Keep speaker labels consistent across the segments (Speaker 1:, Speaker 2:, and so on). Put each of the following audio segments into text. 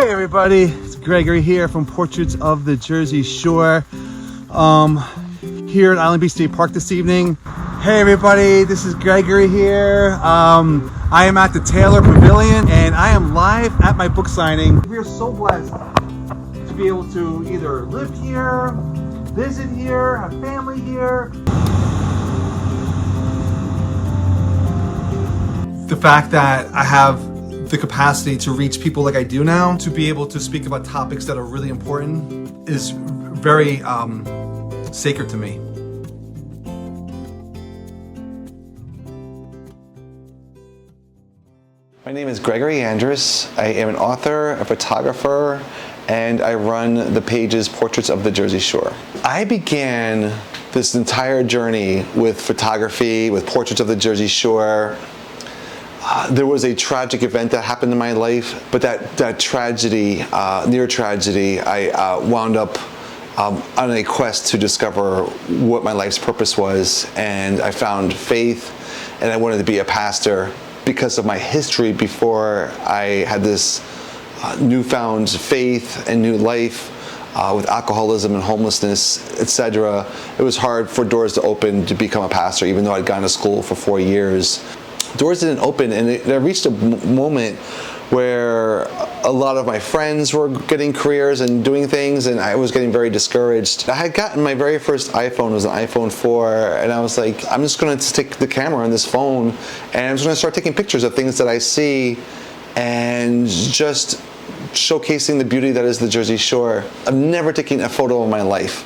Speaker 1: Hey everybody, it's Gregory here from Portraits of the Jersey Shore. Here at Island Beach State Park this evening. Hey everybody, this is Gregory here. I am at the Taylor Pavilion and I am live at my book signing. We are so blessed to be able to either live here, visit here, have family here. The fact that I have the capacity to reach people like I do now, to be able to speak about topics that are really important, is very sacred to me.
Speaker 2: My name is Gregory Andrus. I am an author, a photographer, and I run the pages Portraits of the Jersey Shore. I began this entire journey with photography, with Portraits of the Jersey Shore. There was a tragic event that happened in my life, but that tragedy, near tragedy, I wound up on a quest to discover what my life's purpose was, and I found faith, and I wanted to be a pastor because of my history before I had this newfound faith and new life with alcoholism and homelessness, etc. It was hard for doors to open to become a pastor, even though I'd gone to school for 4 years. Doors didn't open, and I reached a moment where a lot of my friends were getting careers and doing things, and I was getting very discouraged. I had gotten my very first iPhone, it was an iPhone 4, and I was like, I'm just going to take the camera on this phone, and I'm just going to start taking pictures of things that I see, and just showcasing the beauty that is the Jersey Shore. I've never taken a photo in my life.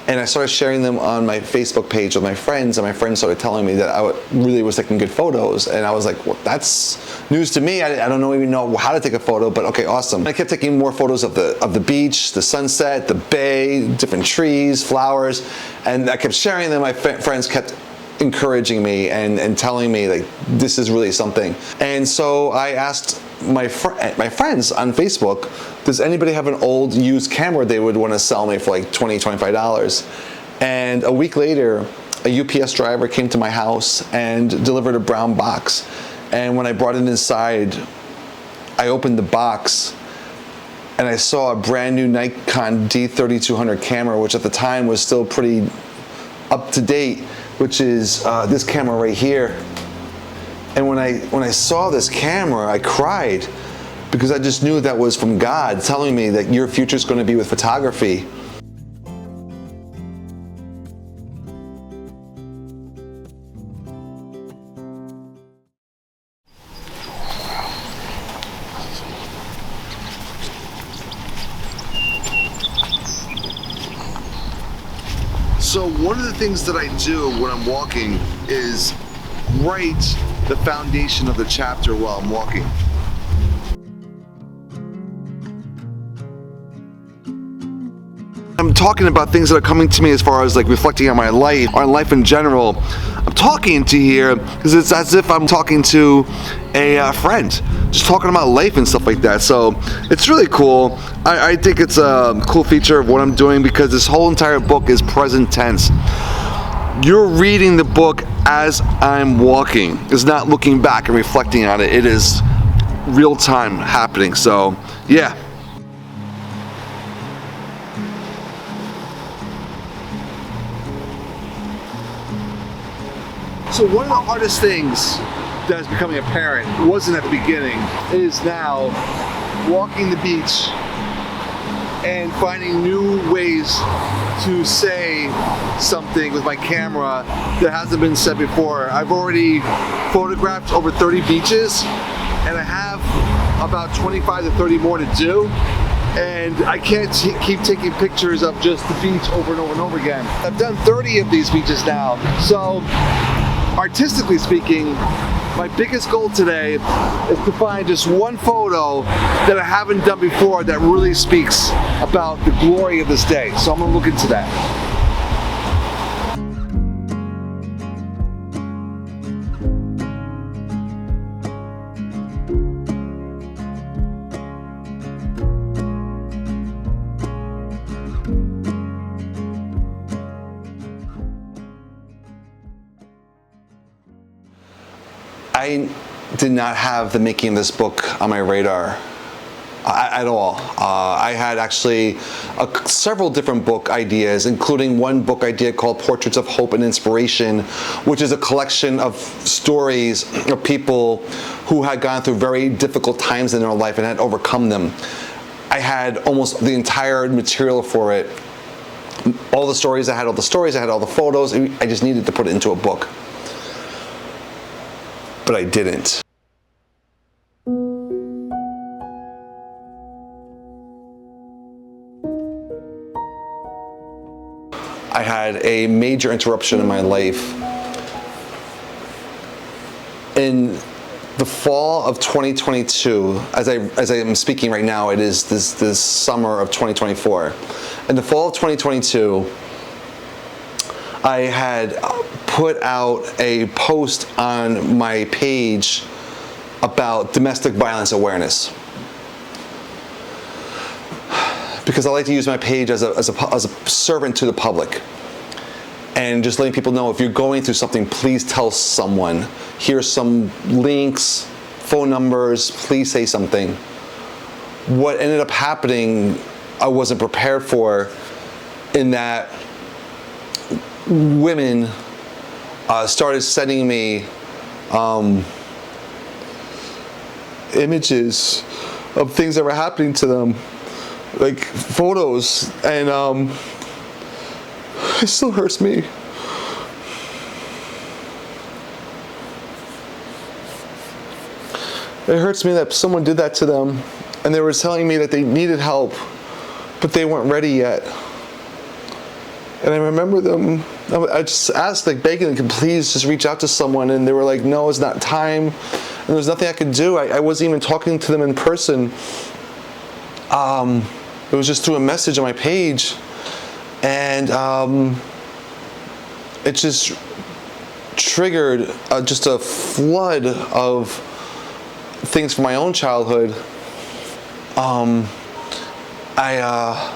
Speaker 2: And I started sharing them on my Facebook page with my friends, and my friends started telling me that I really was taking good photos. And I was like, well, that's news to me. I don't even know how to take a photo, but okay, awesome. I kept taking more photos of the beach, the sunset, the bay, different trees, flowers, and I kept sharing them. My friends kept encouraging me and telling me like this is really something. And so I asked my friends on Facebook, does anybody have an old used camera they would want to sell me for like $20, $25? And a week later, a UPS driver came to my house and delivered a brown box. And when I brought it inside, I opened the box and I saw a brand new Nikon D3200 camera, which at the time was still pretty up to date, which is this camera right here. And when I saw this camera, I cried because I just knew that was from God telling me that your future is going to be with photography. So one of the things that I do when I'm walking is write the foundation of the chapter while I'm walking. I'm talking about things that are coming to me as far as like reflecting on my life, on life in general. I'm talking to here because it's as if I'm talking to a friend, just talking about life and stuff like that. So it's really cool. I think it's a cool feature of what I'm doing because this whole entire book is present tense. You're reading the book as I'm walking. It's not looking back and reflecting on it. It is real time happening. So yeah. So one of the hardest things that is becoming apparent, wasn't at the beginning, is now walking the beach and finding new ways to say something with my camera that hasn't been said before. I've already photographed over 30 beaches and I have about 25 to 30 more to do. And I can't keep taking pictures of just the beach over and over and over again. I've done 30 of these beaches now. So artistically speaking, my biggest goal today is to find just one photo that I haven't done before that really speaks about the glory of this day. So I'm gonna look into that. I did not have the making of this book on my radar. at all. I had actually several different book ideas, including one book idea called Portraits of Hope and Inspiration, which is a collection of stories of people who had gone through very difficult times in their life and had overcome them. I had almost the entire material for it. All the stories, I had all the stories, I had all the photos. I just needed to put it into a book. But I didn't. I had a major interruption in my life. In the fall of 2022, as I am speaking right now, it is this summer of 2024. In the fall of 2022, I had put out a post on my page about domestic violence awareness, because I like to use my page as a servant to the public, and just letting people know, if you're going through something, please tell someone. Here's some links, phone numbers, please say something. What ended up happening, I wasn't prepared for, in that women started sending me images of things that were happening to them, like photos, and it still hurts me. It hurts me that someone did that to them, and they were telling me that they needed help, but they weren't ready yet. And I remember them, I just asked, like, begging them, can please just reach out to someone, and they were like, no, it's not time, and there was nothing I could do. I wasn't even talking to them in person. It was just through a message on my page, and it just triggered just a flood of things from my own childhood. I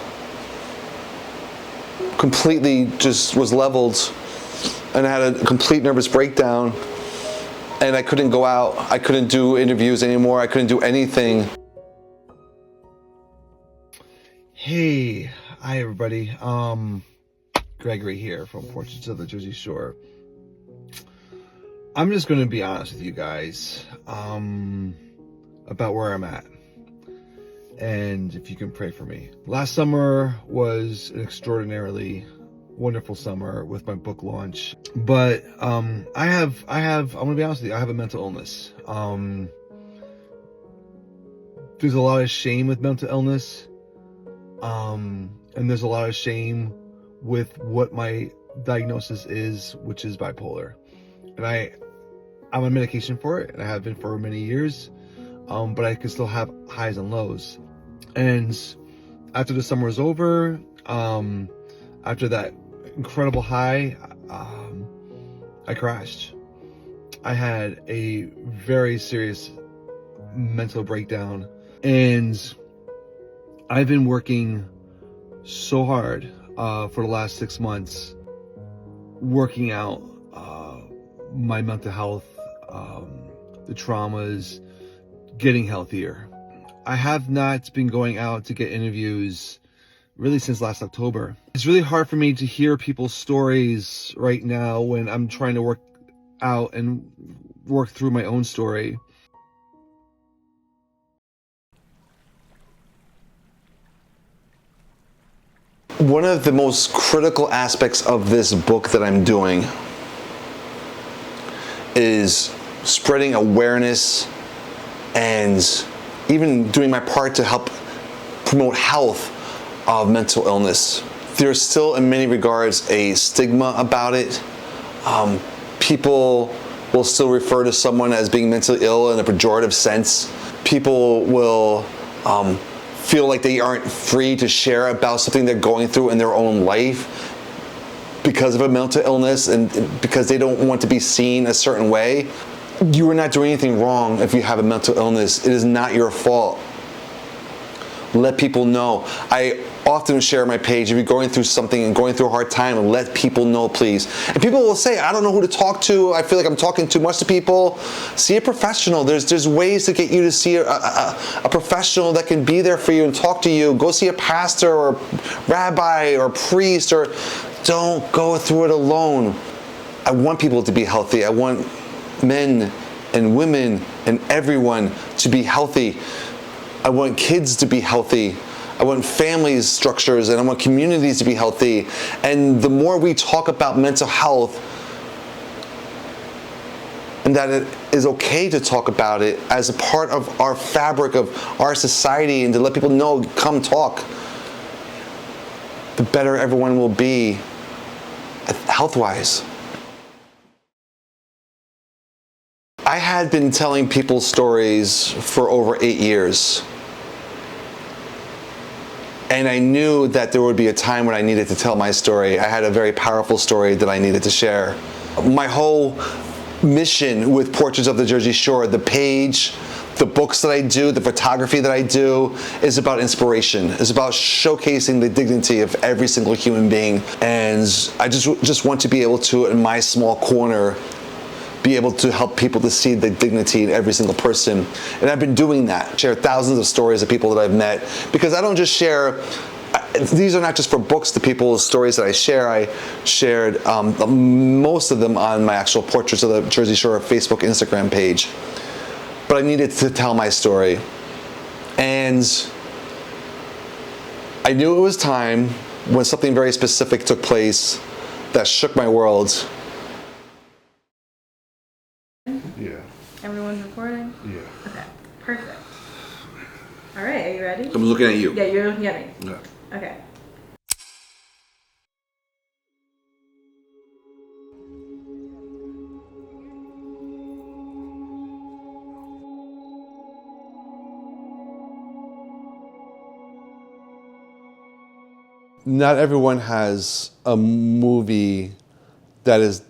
Speaker 2: completely just was leveled, and I had a complete nervous breakdown, and I couldn't go out, I couldn't do interviews anymore, I couldn't do anything. Hey, hi everybody. Gregory here from Portraits of the Jersey Shore. I'm just going to be honest with you guys about where I'm at, and if you can pray for me. Last summer was an extraordinarily wonderful summer with my book launch, but I'm going to be honest with you, I have a mental illness. There's a lot of shame with mental illness, and there's a lot of shame with what my diagnosis is, which is bipolar. And I'm on medication for it, and I have been for many years, but I can still have highs and lows. And after the summer was over, after that incredible high, I crashed. I had a very serious mental breakdown, and I've been working so hard for the last 6 months, working out my mental health, the traumas, getting healthier. I have not been going out to get interviews really since last October. It's really hard for me to hear people's stories right now when I'm trying to work out and work through my own story. One of the most critical aspects of this book that I'm doing is spreading awareness and even doing my part to help promote health of mental illness. There's still, in many regards, a stigma about it. People will still refer to someone as being mentally ill in a pejorative sense. People will feel like they aren't free to share about something they're going through in their own life because of a mental illness, and because they don't want to be seen a certain way. You are not doing anything wrong if you have a mental illness. It is not your fault. Let people know. I often share my page. If you're going through something and going through a hard time, and let people know, please. And people will say, I don't know who to talk to. I feel like I'm talking too much to people. See a professional. There's ways to get you to see a professional that can be there for you and talk to you. Go see a pastor or rabbi or priest, or don't go through it alone. I want people to be healthy. I want men and women and everyone to be healthy. I want kids to be healthy. I want families, structures, and I want communities to be healthy. And the more we talk about mental health, and that it is okay to talk about it as a part of our fabric of our society, and to let people know, come talk, the better everyone will be health-wise. I had been telling people stories for over 8 years. And I knew that there would be a time when I needed to tell my story. I had a very powerful story that I needed to share. My whole mission with Portraits of the Jersey Shore, the page, the books that I do, the photography that I do, is about inspiration. It's about showcasing the dignity of every single human being. And I just want to be able to, in my small corner, be able to help people to see the dignity in every single person. And I've been doing that, share thousands of stories of people that I've met, because I don't just share, these are not just for books, the people's stories that I share. I shared most of them on my actual Portraits of the Jersey Shore Facebook, Instagram page. But I needed to tell my story. And I knew it was time when something very specific took place that shook my world.
Speaker 3: Yeah.
Speaker 4: Everyone's recording?
Speaker 3: Yeah.
Speaker 4: Okay, perfect. All right, are you ready?
Speaker 2: I'm looking at you.
Speaker 4: Yeah, you're looking at me.
Speaker 3: Yeah.
Speaker 4: Okay.
Speaker 2: Not everyone has a movie that is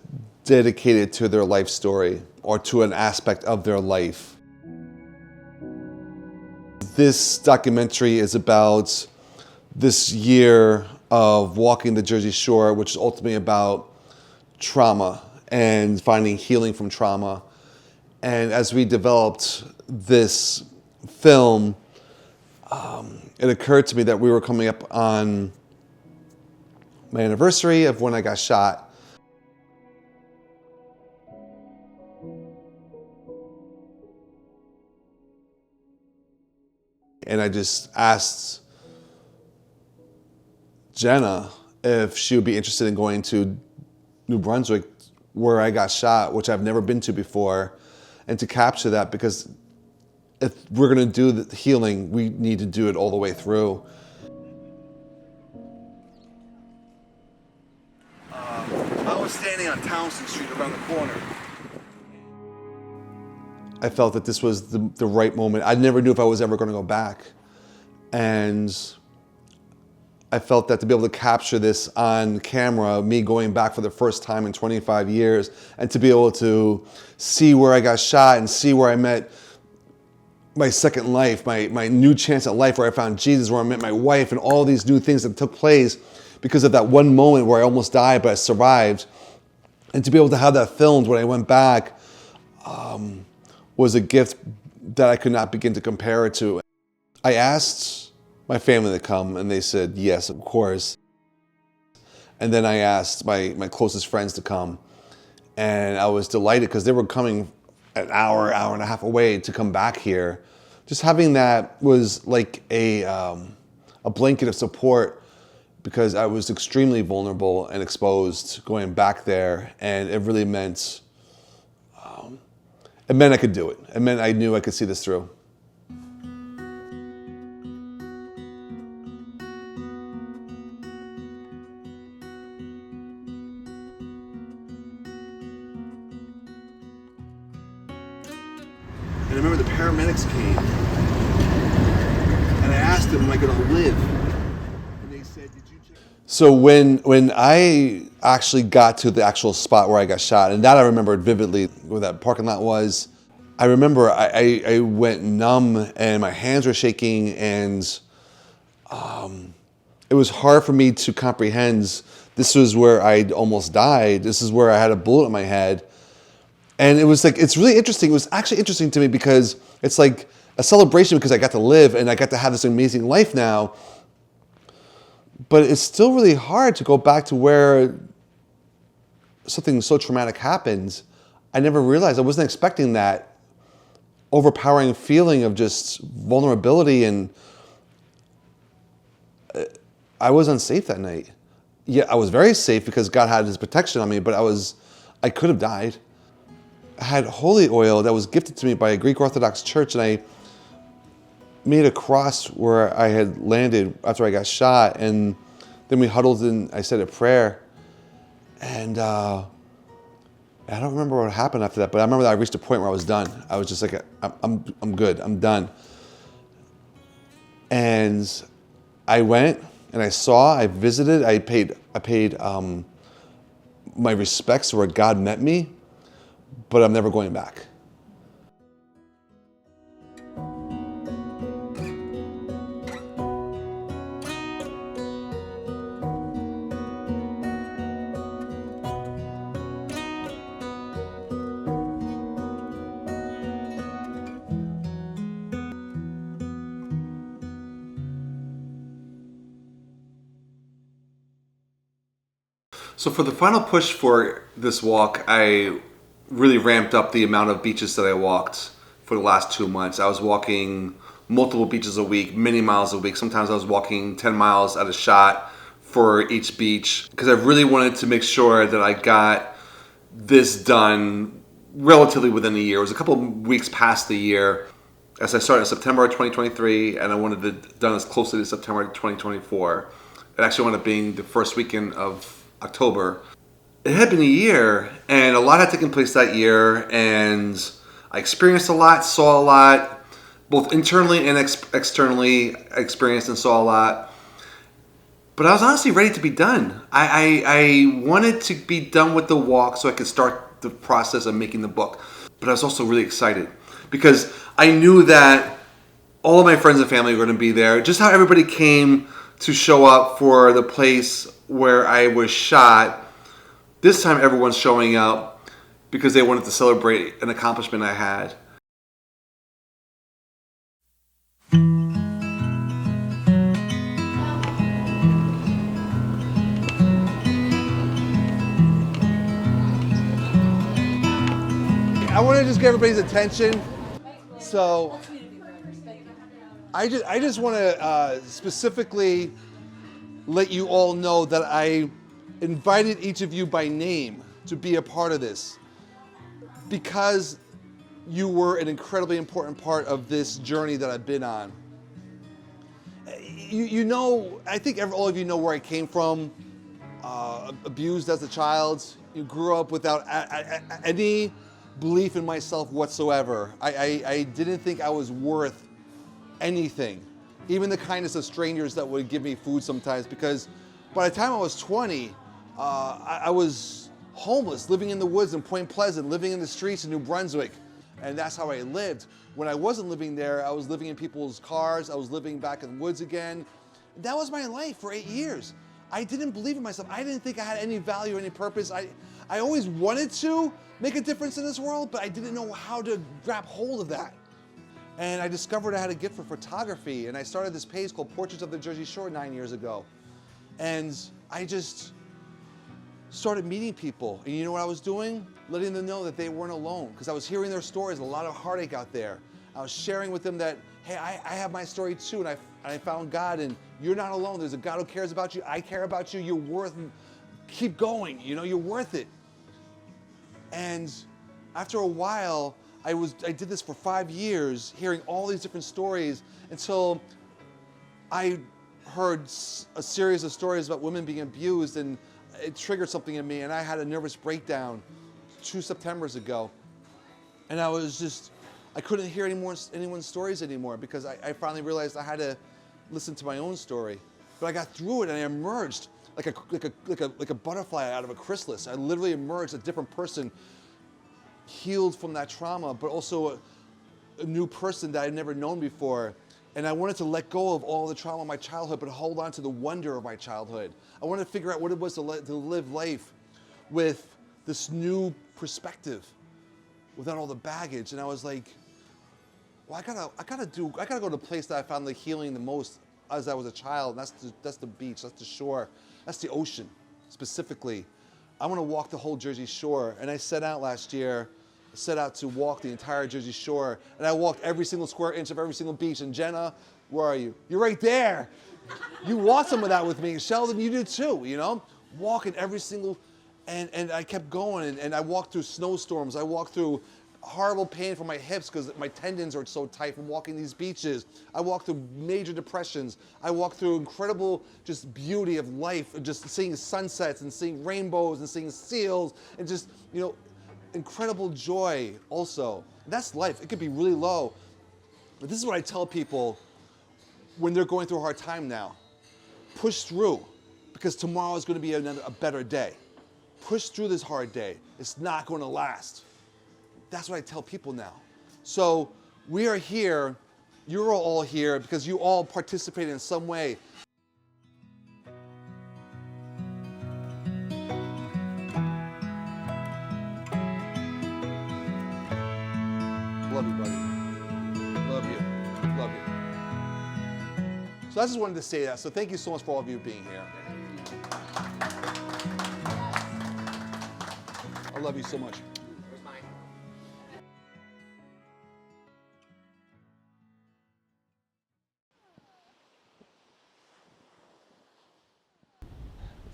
Speaker 2: dedicated to their life story or to an aspect of their life. This documentary is about this year of walking the Jersey Shore, which is ultimately about trauma and finding healing from trauma. And as we developed this film, it occurred to me that we were coming up on my anniversary of when I got shot. And I just asked Jenna if she would be interested in going to New Brunswick, where I got shot, which I've never been to before, and to capture that, because if we're gonna do the healing, we need to do it all the way through.
Speaker 1: I was standing on Townsend Street around the corner.
Speaker 2: I felt that this was the right moment. I never knew if I was ever gonna go back. And I felt that to be able to capture this on camera, me going back for the first time in 25 years, and to be able to see where I got shot and see where I met my second life, my new chance at life, where I found Jesus, where I met my wife, and all these new things that took place because of that one moment where I almost died, but I survived. And to be able to have that filmed when I went back was a gift that I could not begin to compare it to. I asked my family to come, and they said, yes, of course. And then I asked my closest friends to come, and I was delighted because they were coming an hour and a half away to come back here. Just having that was like a blanket of support, because I was extremely vulnerable and exposed going back there, and it really meant, I could do it. It meant I knew I could see this through.
Speaker 1: And I remember the paramedics came, and I asked them, am I going to live? And they said, did you check?
Speaker 2: So when I actually got to the actual spot where I got shot, and that I remembered vividly, where that parking lot was, I remember I went numb and my hands were shaking, and it it was hard for me to comprehend. This was where I almost died. This is where I had a bullet in my head. And it was like, it's really interesting. It was actually interesting to me because it's like a celebration because I got to live and I got to have this amazing life now. But it's still really hard to go back to where something so traumatic happened. I never realized, I wasn't expecting that overpowering feeling of just vulnerability, and I was unsafe that night. Yeah, I was very safe because God had his protection on me, but I could have died. I had holy oil that was gifted to me by a Greek Orthodox church, and I made a cross where I had landed after I got shot, and then we huddled and I said a prayer, and I don't remember what happened after that, but I remember that I reached a point where I was done. I was just like, I'm good, I'm done. And I went and I visited, I paid my respects where God met me, but I'm never going back. So for the final push for this walk, I really ramped up the amount of beaches that I walked for the last 2 months. I was walking multiple beaches a week, many miles a week. Sometimes I was walking 10 miles at a shot for each beach because I really wanted to make sure that I got this done relatively within a year. It was a couple of weeks past the year as I started in September of 2023, and I wanted it done as closely to September 2024. It actually wound up being the first weekend of October. It had been a year, and a lot had taken place that year, and I experienced a lot, saw a lot, both internally and externally. I experienced and saw a lot. But I was honestly ready to be done. I wanted to be done with the walk so I could start the process of making the book. But I was also really excited because I knew that all of my friends and family were going to be there. Just how everybody came to show up for the place where I was shot. This time everyone's showing up because they wanted to celebrate an accomplishment I had. I want to just get everybody's attention. So I just want to specifically let you all know that I invited each of you by name to be a part of this because you were an incredibly important part of this journey that I've been on. You know, I think all of you know where I came from, abused as a child. You grew up without any belief in myself whatsoever. I didn't think I was worth anything, even the kindness of strangers that would give me food sometimes, because by the time I was 20, I was homeless, living in the woods in Point Pleasant, living in the streets in New Brunswick, and that's how I lived. When I wasn't living there, I was living in people's cars, I was living back in the woods again. That was my life for 8 years. I didn't believe in myself. I didn't think I had any value, any purpose. I always wanted to make a difference in this world, but I didn't know how to grab hold of that. And I discovered I had a gift for photography, and I started this page called Portraits of the Jersey Shore 9 years ago. And I just started meeting people, and you know what I was doing? Letting them know that they weren't alone, because I was hearing their stories, a lot of heartache out there. I was sharing with them that, hey, I have my story too, and I found God, and you're not alone. There's a God who cares about you. I care about you. You're worth, keep going. You know, you're worth it. And after a while, I did this for 5 years, hearing all these different stories, until I heard a series of stories about women being abused, and it triggered something in me, and I had a nervous breakdown 2 Septembers ago. And I couldn't hear anyone's stories anymore, because I finally realized I had to listen to my own story. But I got through it, and I emerged like a butterfly out of a chrysalis. I literally emerged a different person, healed from that trauma, but also a new person that I'd never known before. And I wanted to let go of all the trauma of my childhood, but hold on to the wonder of my childhood. I wanted to figure out what it was to live life with this new perspective, without all the baggage. And I was like, well, I gotta go to the place that I found the healing the most as I was a child. And that's the beach, that's the shore, that's the ocean, specifically. I want to walk the whole Jersey Shore. And I set out last year, to walk the entire Jersey Shore. And I walked every single square inch of every single beach. And Jenna, where are you? You're right there. You walked some of that with me. Sheldon, you did too, you know? Walking every single, and I kept going, and I walked through snowstorms. I walked through horrible pain from my hips because my tendons are so tight from walking these beaches. I walked through major depressions. I walked through incredible just beauty of life, just seeing sunsets and seeing rainbows and seeing seals and just, you know, incredible joy also. That's life. It could be really low. But this is what I tell people when they're going through a hard time now. Push through, because tomorrow is going to be a better day. Push through this hard day. It's not going to last. That's what I tell people now. So we are here, you're all here because you all participated in some way. Love you, buddy. Love you. Love you. So I just wanted to say that. So thank you so much for all of you being here. I love you so much.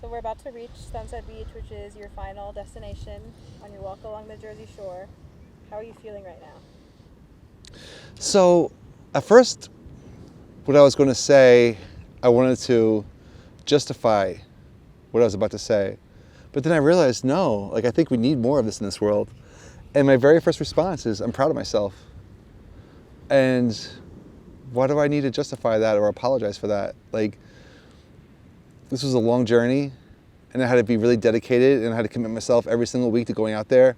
Speaker 4: So we're about to reach Sunset Beach, which is your final destination on your walk along the Jersey Shore. How are you feeling right now?
Speaker 2: So at first, what I was going to say, I wanted to justify what I was about to say. But then I realized, no, like I think we need more of this in this world. And my very first response is, I'm proud of myself. And why do I need to justify that or apologize for that? Like, this was a long journey, and I had to be really dedicated, and I had to commit myself every single week to going out there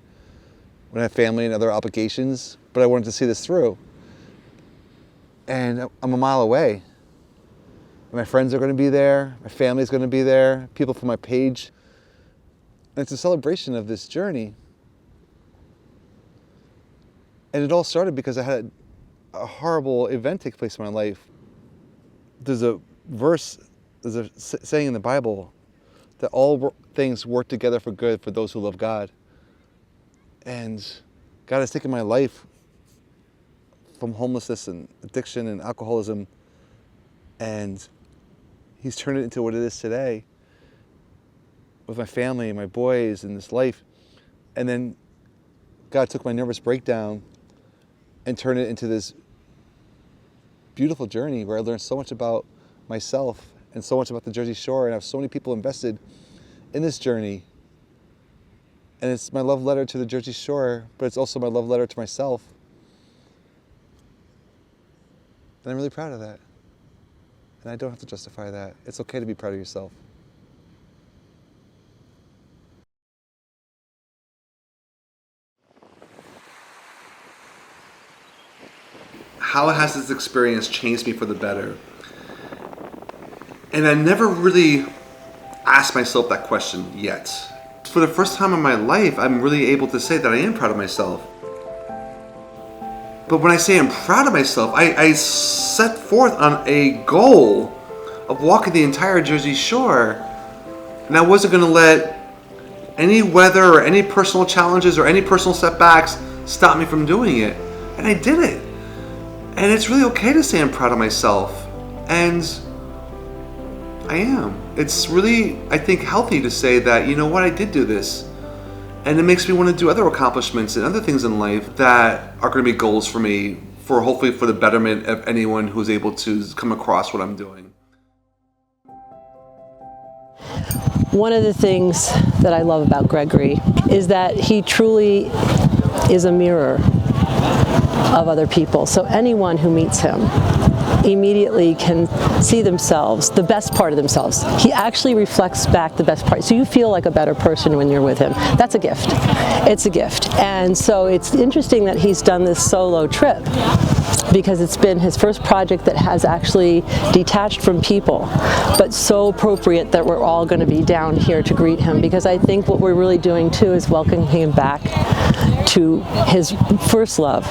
Speaker 2: when I had family and other obligations, but I wanted to see this through. And I'm a mile away. My friends are going to be there, my family's going to be there, people from my page. And it's a celebration of this journey. And it all started because I had a horrible event take place in my life. There's a verse, there's a saying in the Bible that all things work together for good for those who love God. And God has taken my life from homelessness and addiction and alcoholism, and He's turned it into what it is today with my family and my boys and this life. And then God took my nervous breakdown and turned it into this beautiful journey where I learned so much about myself and so much about the Jersey Shore, and I have so many people invested in this journey. And it's my love letter to the Jersey Shore, but it's also my love letter to myself. And I'm really proud of that. And I don't have to justify that. It's okay to be proud of yourself. How has this experience changed me for the better? And I never really asked myself that question yet. For the first time in my life, I'm really able to say that I am proud of myself. But when I say I'm proud of myself, I set forth on a goal of walking the entire Jersey Shore. And I wasn't going to let any weather or any personal challenges or any personal setbacks stop me from doing it. And I did it. And it's really okay to say I'm proud of myself. And I am. It's really, I think, healthy to say that, you know what, I did do this. And it makes me want to do other accomplishments and other things in life that are going to be goals for me, for hopefully for the betterment of anyone who's able to come across what I'm doing.
Speaker 3: One of the things that I love about Gregory is that he truly is a mirror of other people. So anyone who meets him immediately can see themselves, the best part of themselves. He actually reflects back the best part. So you feel like a better person when you're with him. That's a gift. It's a gift. And so it's interesting that he's done this solo trip, because it's been his first project that has actually detached from people, but so appropriate that we're all going to be down here to greet him, because I think what we're really doing too is welcoming him back to his first love,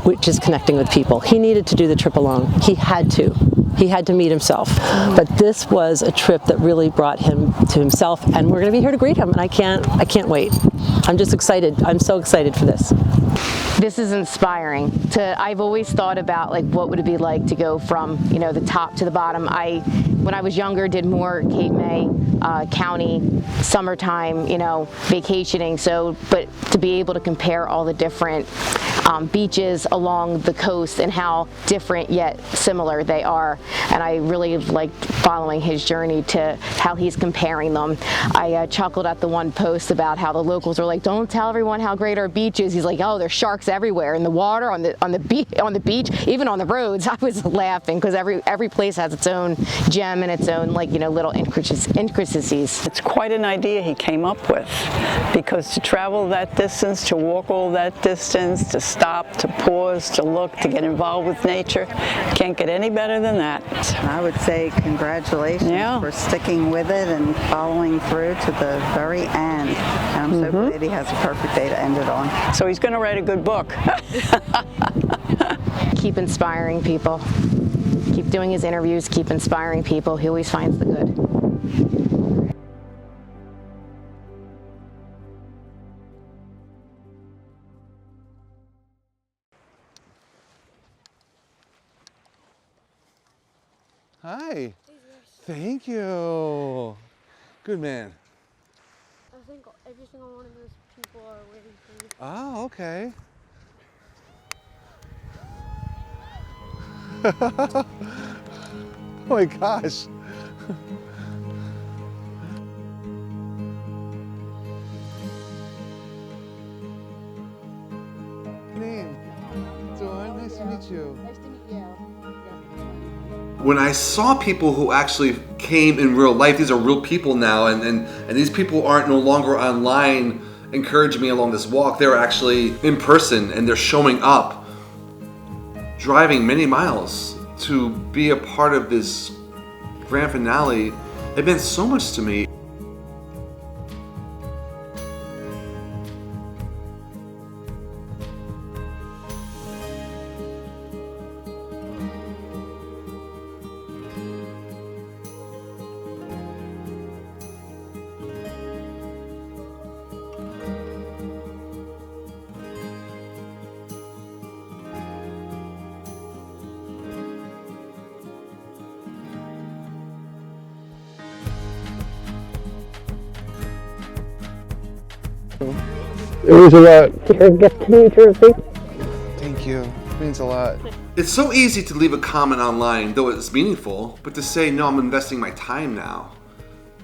Speaker 3: which is connecting with people. He needed to do the trip alone. He had to. He had to meet himself. But this was a trip that really brought him to himself, and we're going to be here to greet him, and I can't wait. I'm just excited. I'm so excited for this.
Speaker 5: This is inspiring. I've always thought about like what would it be like to go from, you know, the top to the bottom. When I was younger, did more Cape May County summertime, you know, vacationing. But to be able to compare all the different beaches along the coast and how different yet similar they are, and I really liked following his journey to how he's comparing them. I chuckled at the one post about how the locals were like, "Don't tell everyone how great our beach is." He's like, "Oh, there's sharks everywhere in the water, on the beach, even on the roads." I was laughing because every place has its own gem and its own, like, you know, little intricacies.
Speaker 6: It's quite an idea he came up with, because to travel that distance, to walk all that distance, to stop, to pause, to look, to get involved with nature, can't get any better than that.
Speaker 7: I would say congratulations for sticking with it and following through to the very end. And I'm so glad he has a perfect day to end it on.
Speaker 6: So he's going to write a good book.
Speaker 5: Keep inspiring people. Keep doing his interviews, keep inspiring people. He always finds the good.
Speaker 2: Hi. Thank you. Good man.
Speaker 8: I think every single one of those people are waiting for you.
Speaker 2: Oh, okay. Oh my gosh. Name? Dawn, nice to meet you.
Speaker 8: Nice to meet you.
Speaker 2: When I saw people who actually came in real life, these are real people now, and these people aren't no longer online encouraging me along this walk. They're actually in person, and they're showing up, driving many miles to be a part of this grand finale. It meant so much to me.
Speaker 9: It was a lot. Your gift to New Jersey.
Speaker 2: Thank you. It means a lot. It's so easy to leave a comment online, though it's meaningful, but to say, no, I'm investing my time now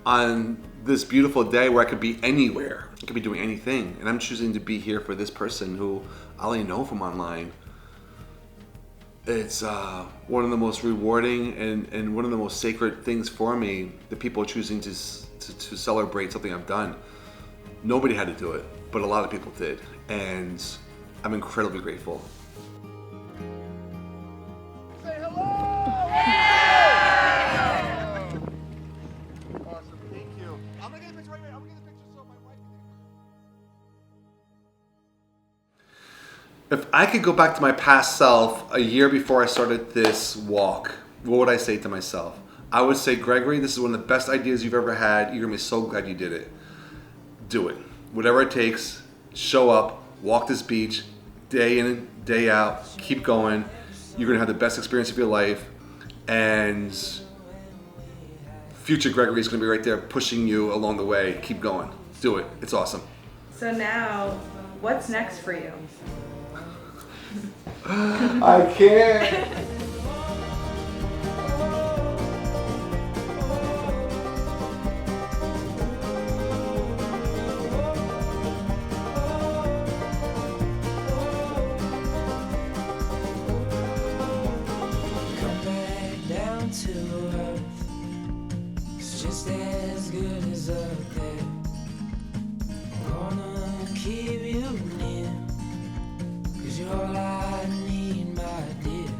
Speaker 2: on this beautiful day where I could be anywhere. I could be doing anything. And I'm choosing to be here for this person who I only know from online. It's one of the most rewarding and one of the most sacred things for me, the people choosing to celebrate something I've done. Nobody had to do it, but a lot of people did. And I'm incredibly grateful. Say hello! Awesome, thank you. I'm gonna get a picture right now. I'm gonna get a picture so my wife can. If I could go back to my past self a year before I started this walk, what would I say to myself? I would say, Gregory, this is one of the best ideas you've ever had. You're gonna be so glad you did it. Do it. Whatever it takes, show up, walk this beach, day in and day out, keep going. You're gonna have the best experience of your life, and future Gregory is gonna be right there pushing you along the way. Keep going, do it, it's awesome.
Speaker 4: So now, what's next for you?
Speaker 2: I can't.
Speaker 10: just as good as up there. I'm gonna keep you near, 'cause you're all I need, my dear.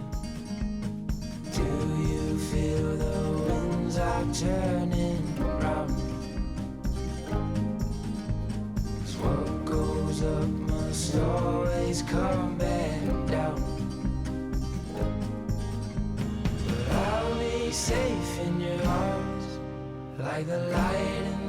Speaker 10: Do you feel the winds are turning round? 'Cause what goes up must always come back down. But I'll be safe in your arms, like the light in